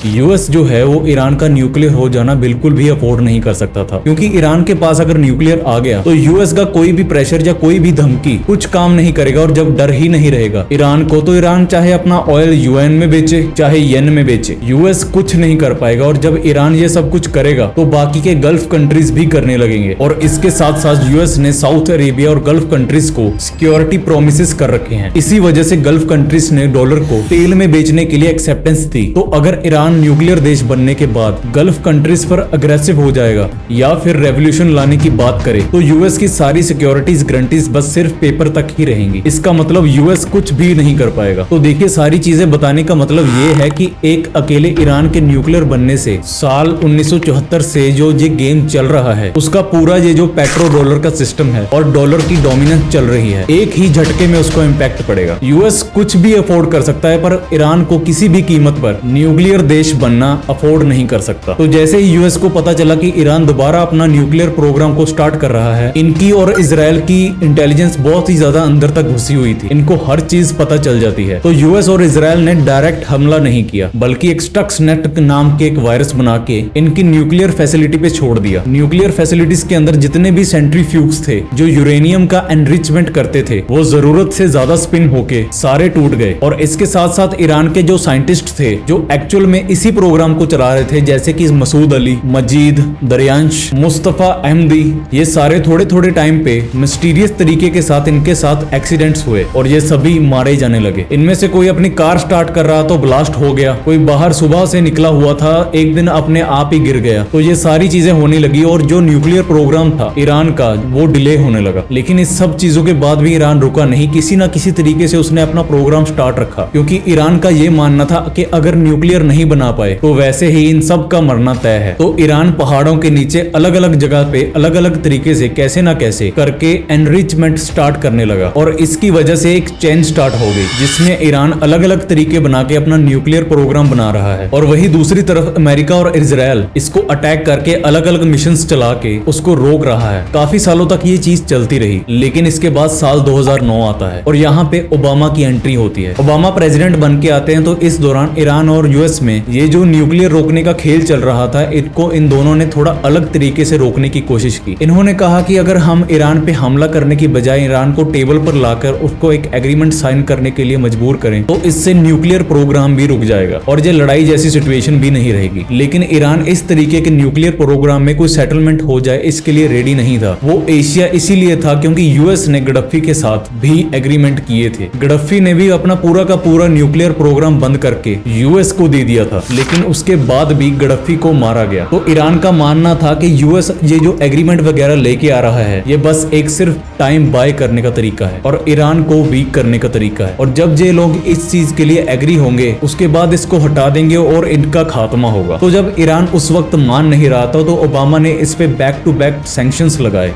US जो है वो ईरान का न्यूक्लियर हो जाना बिल्कुल भी अफोर्ड नहीं कर सकता था, क्योंकि ईरान के पास अगर न्यूक्लियर आ गया तो यूएस का कोई भी प्रेशर या कोई भी धमकी कुछ काम नहीं करेगा। और जब डर ही नहीं रहेगा ईरान को, तो ईरान चाहे अपना ऑयल यूएन में बेचे चाहे येन में बेचे, यूएस कुछ नहीं कर पाएगा। और जब ईरान ये सब कुछ करेगा तो बाकी के गल्फ कंट्रीज भी करने लगेंगे। और इसके साथ साथ यूएस ने साउथ अरेबिया और गल्फ कंट्रीज को सिक्योरिटी प्रोमिसेस कर रखे हैं। इसी वजह से गल्फ कंट्रीज ने डॉलर को तेल में बेचने के लिए एक्सेप्टेंस दी। तो अगर ईरान न्यूक्लियर देश बनने के बाद गल्फ कंट्रीज पर अग्रेसिव हो जाएगा या फिर रेवोल्यूशन लाने की बात करे, तो यूएस की सारी सिक्योरिटीज गारंटीज बस सिर्फ पेपर तक ही रहेंगी। इसका मतलब यूएस कुछ भी नहीं कर पाएगा। तो देखिए, सारी चीजें बताने का मतलब ये है कि एक अकेले ईरान के न्यूक्लियर बनने से साल 1974 से जो ये गेम चल रहा है, उसका पूरा ये जो पेट्रो डॉलर का सिस्टम है और डॉलर की डोमिनेंस चल रही है, एक ही झटके में उसको इम्पैक्ट पड़ेगा। यूएस कुछ भी अफोर्ड कर सकता है, पर ईरान को किसी भी कीमत पर न्यूक्लियर देश बनना अफोर्ड नहीं कर सकता। तो जैसे ही यूएस को पता चला कि ईरान दोबारा अपना न्यूक्लियर प्रोग्राम को स्टार्ट कर रहा है, इनकी और इजराइल की इंटेलिजेंस बहुत ही ज्यादा अंदर तक घुसी हुई थी, इनको हर चीज पता चल जाती है। तो यूएस और इजराइल ने डायरेक्ट हमला नहीं किया, बल्कि एक स्टक्सनेट नाम के एक वायरस बना के इनकी न्यूक्लियर फैसिलिटी पे छोड़ दिया। न्यूक्लियर फैसिलिटीज के अंदर जितने भी सेंट्रीफ्यूग्स थे जो यूरेनियम का एनरिचमेंट करते थे, वो जरूरत से ज्यादा स्पिन होके सारे टूट गए। और इसके साथ साथ ईरान के जो साइंटिस्ट थे जो एक्चुअल में इसी प्रोग्राम को चला रहे थे, जैसे कि मसूद अली, मजीद, दरियांश, मुस्तफा अहमदी, ये सारे थोड़े थोड़े टाइम पे मिस्टीरियस तरीके के साथ इनके साथ एक्सीडेंट्स हुए और ये सभी मारे जाने लगे। इनमें से कोई अपनी कार स्टार्ट कर रहा तो ब्लास्ट हो गया, कोई बाहर सुबह से निकला हुआ था, एक दिन अपने आप ही गिर गया। तो ये सारी चीजें होने लगी और जो न्यूक्लियर प्रोग्राम था ईरान का वो डिले होने लगा। लेकिन इस सब चीजों के बाद भी ईरान रुका नहीं, किसी ना किसी तरीके से उसने अपना प्रोग्राम स्टार्ट रखा, क्योंकि ईरान का ये मानना था कि अगर न्यूक्लियर नहीं बना पाए तो वैसे ही इन सब का मरना तय है। तो ईरान पहाड़ों के नीचे अलग अलग जगह पे अलग अलग तरीके से कैसे ना कैसे करके एनरिचमेंट स्टार्ट करने लगा और इसकी वजह से एक चेन स्टार्ट हो गई, जिसमें ईरान अलग अलग तरीके बना के अपना न्यूक्लियर प्रोग्राम बना रहा है। और वही दूसरी तरफ अमेरिका और इजराइल इसको अटैक करके अलग अलग मिशन चला के उसको रोक रहा है। काफी सालों तक ये चीज चलती रही, लेकिन इसके बाद साल 2009 आता है और यहाँ पे ओबामा की एंट्री होती है। ओबामा प्रेसिडेंट बन के आते हैं। तो इस दौरान ईरान और यूएस में ये जो न्यूक्लियर रोकने का खेल चल रहा था, इसको इन दोनों ने थोड़ा अलग तरीके से रोकने की कोशिश की। इन्होंने कहा कि अगर हम ईरान पे हमला करने की बजाय ईरान को टेबल पर लाकर उसको एक एग्रीमेंट साइन करने के लिए मजबूर करें, तो इससे न्यूक्लियर प्रोग्राम भी रुक जाएगा और ये लड़ाई जैसी सिचुएशन भी नहीं रहेगी। लेकिन ईरान इस तरीके के न्यूक्लियर प्रोग्राम में कोई सेटलमेंट हो जाए इसके लिए रेडी नहीं था। वो एशिया इसीलिए था क्योंकि यूएस ने गद्दाफी के साथ भी एग्रीमेंट किए थे। गद्दाफी ने भी अपना पूरा का पूरा न्यूक्लियर प्रोग्राम बंद करके यूएस को दे दिया था, लेकिन उसके बाद भी गद्दाफी को मारा गया। तो ईरान का मानना था कि यूएस ये जो एग्रीमेंट वगैरह लेके आ रहा है, ये बस एक सिर्फ टाइम बाय करने का तरीका है और ईरान को वीक करने का तरीका है। और जब ये लोग इस चीज के लिए एग्री होंगे, उसके बाद इसको हटा देंगे और इनका खात्मा होगा। तो जब ईरान उस वक्त मान नहीं रहा था, तो ओबामा ने इस पे बैक टू बैक सैंक्शंस लगाए।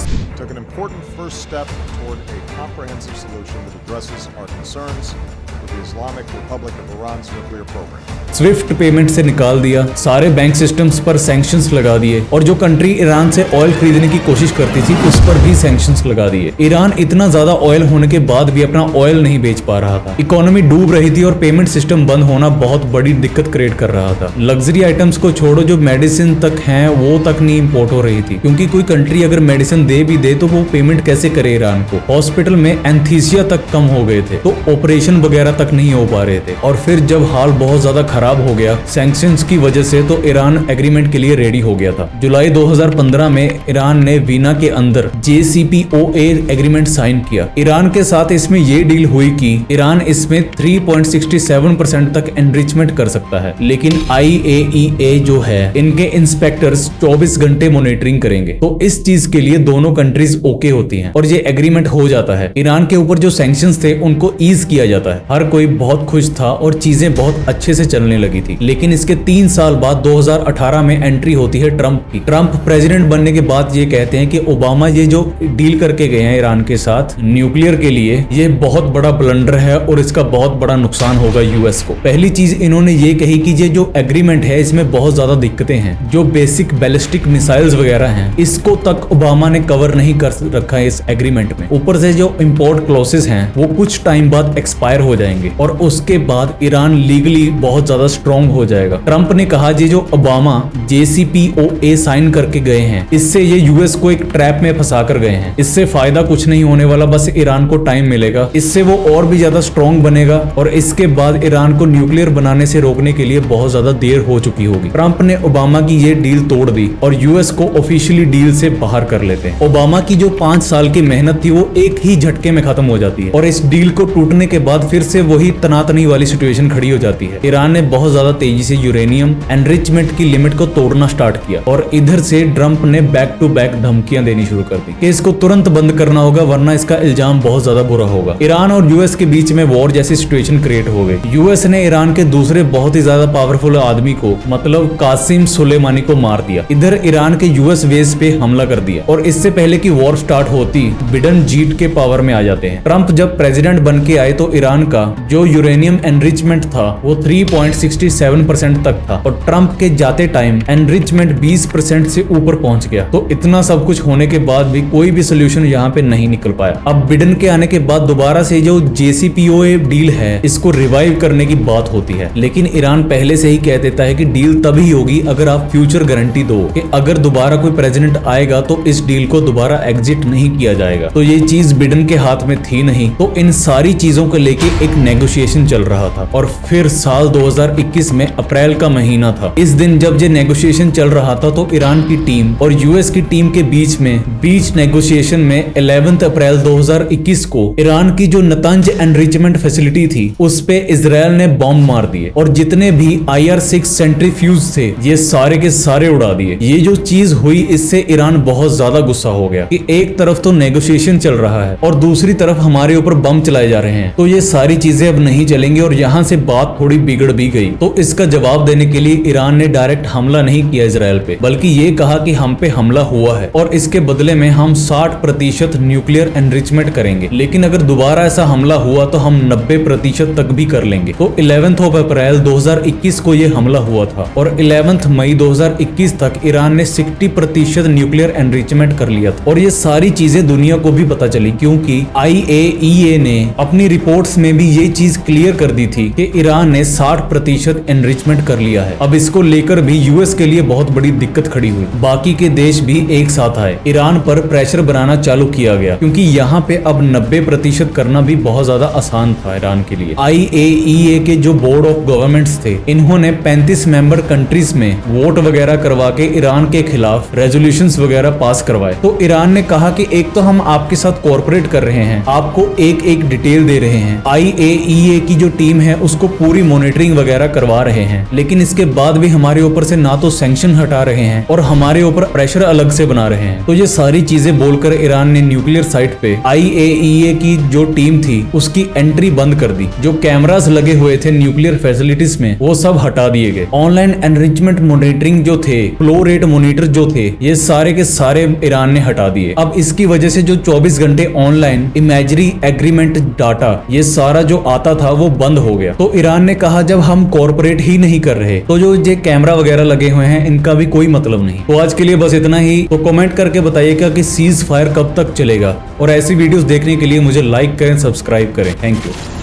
स्विफ्ट पेमेंट से निकाल दिया, सारे बैंक सिस्टम्स पर सैंक्शंस लगा दिए और जो कंट्री ईरान से ऑयल खरीदने की कोशिश करती थी उस पर भी सैंक्शंस लगा दिए। ईरान इतना ज्यादा ऑयल होने के बाद भी अपना ऑयल नहीं बेच पा रहा था, इकोनॉमी डूब रही थी और पेमेंट सिस्टम बंद होना बहुत बड़ी दिक्कत क्रिएट कर रहा था। लग्जरी आइटम्स को छोड़ो, जो मेडिसिन तक हैं वो तक नहीं इम्पोर्ट हो रही थी, क्योंकि कोई कंट्री अगर मेडिसिन दे भी दे तो वो पेमेंट कैसे करे ईरान को। हॉस्पिटल में एंथीसिया तक कम हो गए थे, तो ऑपरेशन वगैरह तक नहीं हो पा रहे थे। और फिर जब हाल बहुत ज्यादा खराब हो गया सैंक्शंस की वजह से, तो ईरान एग्रीमेंट के लिए रेडी हो गया था। जुलाई 2015 में ईरान ने वीना के अंदर JCPOA एग्रीमेंट साइन किया। ईरान के साथ इसमें ये डील हुई कि ईरान इसमें 3.67% तक एनरिचमेंट कर सकता है, लेकिन IAEA जो है इनके इंस्पेक्टर्स 24 घंटे मॉनिटरिंग करेंगे। तो इस चीज के लिए दोनों कंट्रीज ओके होती हैं और ये एग्रीमेंट हो जाता है। ईरान के ऊपर जो सैंक्शंस थे उनको ईज किया जाता है। हर कोई बहुत खुश था और चीजें बहुत अच्छे से चलने लगी थी। लेकिन इसके 3 साल बाद 2018 में एंट्री होती है ट्रंप की। ट्रंप प्रेसिडेंट बनने के बाद ये कहते हैं कि ओबामा ये जो डील करके गए हैं ईरान के साथ न्यूक्लियर के लिए, ये बहुत बड़ा ब्लंडर है और इसका बहुत बड़ा नुकसान होगा यूएस को। पहली चीज इन्होंने ये कही कि ये जो एग्रीमेंट है इसमें बहुत ज्यादा दिक्कतें हैं। जो बेसिक बैलिस्टिक मिसाइल्स वगैरह हैं इसको तक ओबामा ने कवर नहीं कर रखा है इस एग्रीमेंट में। ऊपर से जो इम्पोर्ट क्लॉसेस हैं वो कुछ टाइम बाद एक्सपायर हो जाएंगे और उसके बाद ईरान लीगली बहुत ज्यादा स्ट्रॉन्ग हो जाएगा। ट्रंप ने कहा ये जो ओबामा JCPOA साइन करके गए हैं, इससे ये यूएस को एक ट्रैप में फंसा कर गए हैं। इससे फायदा कुछ नहीं होने वाला, बस ईरान को टाइम मिलेगा। इससे वो और भी ज्यादा स्ट्रॉन्ग बनेगा और इसके बाद ईरान को न्यूक्लियर बनाने से रोकने के लिए बहुत ज्यादा देर हो चुकी होगी। ट्रंप ने ओबामा की ये डील तोड़ दी और यूएस को ऑफिशियली डील से बाहर कर लेते हैं। ओबामा की जो 5 साल की मेहनत थी वो एक ही झटके में खत्म हो जाती है और इस डील को टूटने के बाद फिर से वही तनातनी वाली सिचुएशन खड़ी हो जाती है। ईरान ने बहुत ज्यादा तेजी से यूरेनियम एनरिचमेंट की लिमिट को तोड़ना स्टार्ट किया और इधर से ट्रंप ने बैक टू बैक धमकियां देनी शुरू कर दी कि इसको तुरंत बंद करना होगा वरना इसका इल्जाम बहुत ज्यादा बुरा होगा। ईरान और यूएस के बीच में वॉर जैसी सिचुएशन क्रिएट हो गई। यूएस ने ईरान के दूसरे बहुत ही ज्यादा पावरफुल आदमी को मतलब कासिम सुलेमानी को मार दिया। इधर ईरान के यूएस बेस पे हमला कर दिया और इससे पहले कि वॉर स्टार्ट होती बिडेन जीत के पावर में आ जाते हैं। ट्रंप जब प्रेसिडेंट बन के आए तो ईरान का जो यूरेनियम एनरिचमेंट था वो 3.67% तक था और ट्रंप के जाते टाइम एनरिचमेंट 20% से ऊपर पहुंच गया। तो इतना सब कुछ होने के बाद भी कोई भी सोल्यूशन यहाँ पे नहीं निकल पाया। अब बिडेन के आने के बाद दोबारा से जो JCPOA डील है इसको रिवाइव करने की बात होती है, लेकिन ईरान पहले से ही कह देता है कि डील तभी होगी अगर आप फ्यूचर गारंटी दो कि अगर दोबारा कोई प्रेसिडेंट आएगा तो इस डील को दोबारा एग्जिट नहीं किया जाएगा। तो ये चीज बिडेन के हाथ में थी नहीं, तो इन सारी चीजों को लेके एक नेगोशिएशन चल रहा था। और फिर साल 2021 में अप्रैल का महीना था। इस दिन जब ये नेगोशिएशन चल रहा था तो ईरान की टीम और यूएस की टीम के बीच नेगोशिएशन में 11 अप्रैल 2021 को ईरान की जो नतंज एनरिचमेंट फैसिलिटी थी उस पे इजराइल ने बॉम्ब मार दिए और जितने भी IR-6 सेंट्रीफ्यूज थे ये सारे के सारे उड़ा दिए। ये जो चीज हुई इससे ईरान बहुत ज्यादा गुस्सा हो गया कि एक तरफ तो नेगोशिएशन चल रहा है और दूसरी तरफ हमारे ऊपर बम चलाए जा रहे हैं, तो ये सारी चीजें अब नहीं चलेंगी और यहाँ से बात थोड़ी बिगड़ भी गई। तो इसका जवाब देने के लिए ईरान ने डायरेक्ट हमला नहीं किया इजराइल पे, बल्कि ये कहा कि हम पे हमला हुआ है और इसके बदले में हम 60% न्यूक्लियर एनरिचमेंट करेंगे, लेकिन अगर दोबारा ऐसा हमला हुआ तो हम 90% तक भी कर लेंगे। तो 11 अप्रैल 2021 को ये हमला हुआ था और 11 मई 2021 तक ईरान ने 60% न्यूक्लियर एनरिचमेंट कर लिया था। और ये सारी चीजें दुनिया को भी पता चली क्योंकि IAEA ने अपनी रिपोर्ट्स में भी ये चीज क्लियर कर दी थी कि ईरान ने 60% एनरिचमेंट कर लिया है। अब इसको लेकर भी यूएस के लिए बहुत बड़ी दिक्कत खड़ी हुई। बाकी के देश भी एक साथ आए, ईरान पर प्रेशर बनाना चालू किया गया क्योंकि यहाँ पे अब 90% करना भी बहुत ज्यादा आसान था ईरान के लिए। IAEA के जो बोर्ड ऑफ गवर्नमेंट्स थे इन्होंने 35 मेंबर कंट्रीज में वोट वगैरह करवा के ईरान के खिलाफ रेजोल्यूशंस वगैरह पास करवाए। तो ईरान ने कहा कि एक तो हम आपके साथ कोऑपरेट कर रहे हैं, आपको एक डिटेल दे रहे हैं, IAEA की जो टीम है उसको पूरी मॉनिटरिंग वगैरह करवा रहे हैं, लेकिन इसके बाद भी हमारे ऊपर से ना तो सैंक्शन हटा रहे हैं और हमारे ऊपर प्रेशर अलग से बना रहे हैं। तो ये सारी चीजें बोलकर ईरान ने न्यूक्लियर साइट पे IAEA की जो टीम थी उसकी एंट्री बंद कर दी। जो कैमरास लगे हुए थे न्यूक्लियर फैसिलिटीज में वो सब हटा दिए गए। ऑनलाइन एनरिचमेंट मॉनिटरिंग जो थे, फ्लो रेट मॉनिटर जो थे, ये सारे के सारे ईरान ने हटा दिए। अब इसकी वजह से जो 24 घंटे ऑनलाइन इमेजरी एग्रीमेंट डाटा ये सारा जो आता था वो बंद हो गया। तो ईरान ने कहा जब हम कॉर्पोरेट ही नहीं कर रहे तो जो ये कैमरा वगैरह लगे हुए हैं इनका भी कोई मतलब नहीं। तो आज के लिए बस इतना ही। तो कमेंट करके बताइएगा कि सीज फायर कब तक चलेगा और ऐसी वीडियोस देखने के लिए मुझे लाइक करें, सब्सक्राइब करें। Thank you.